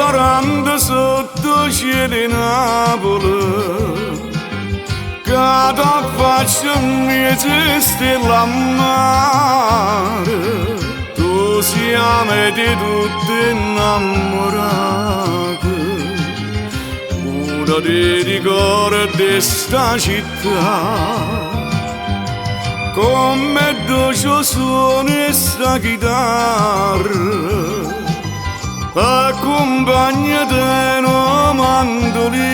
ristorante sotto cielo di Napoli, cada faccia mia stella a mare, tu siamo di tutti innamorati, una ti ricordi sta città. Come dolce suoni sta chitarra, accompagnate una mandolina,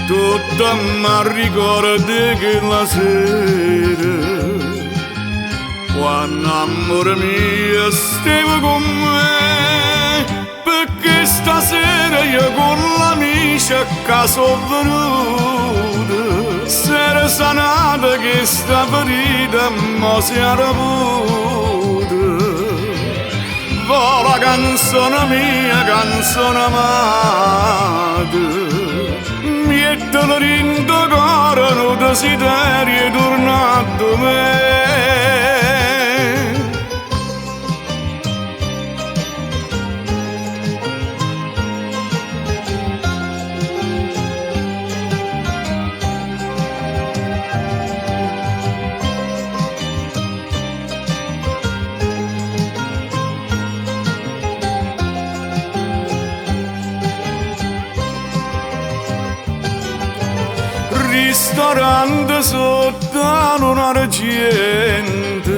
tutta mi ricorda che la sera, quando amore mio stava con me, perché stasera io con l'amici a casa ho venuto. Sera sanata che sta ferita mo si era avuta. Vola canzone mia, canzone amata, mettono in tuo cuore un desiderio tornato a me. Ristorante sotto un argento,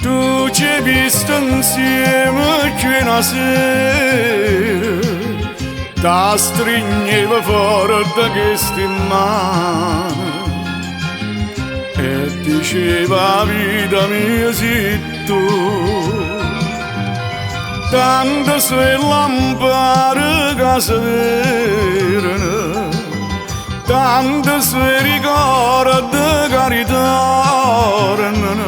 tu ci hai visto insieme che una sera, ti stringeva forte queste mani e diceva vita mia sei tu. Tante sue lampade che si vedono, tante sue ricordi che ritornano,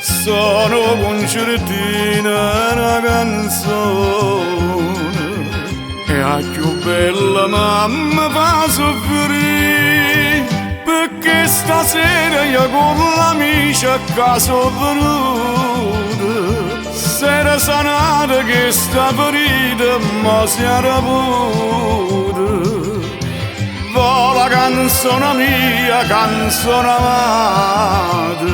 sono concertina una canzone, e la più bella mamma fa soffrire, perché stasera io con l'amici a casa ho venuto, sera sanata che sta ferita ma si era avuta. Vola canzone mia, canzone amata,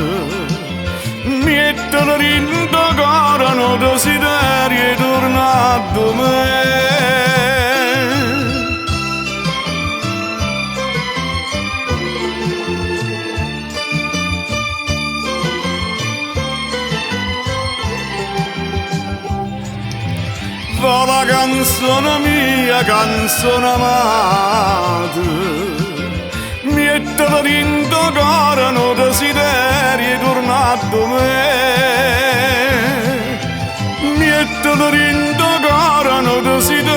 mettono in tuo cuore un desiderio tornato a me. Vola canzone mia, canzone amata, mettono in tuo cuore un desiderio tornato a me. Mettono in tuo cuore un desiderio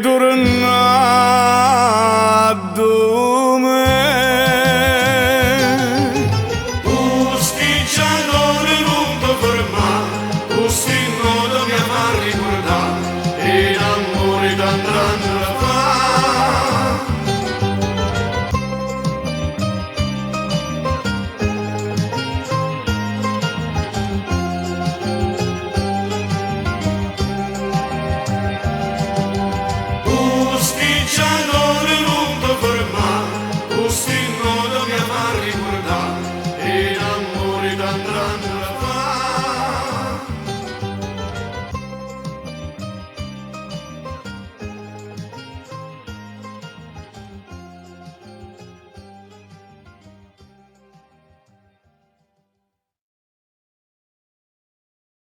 tornato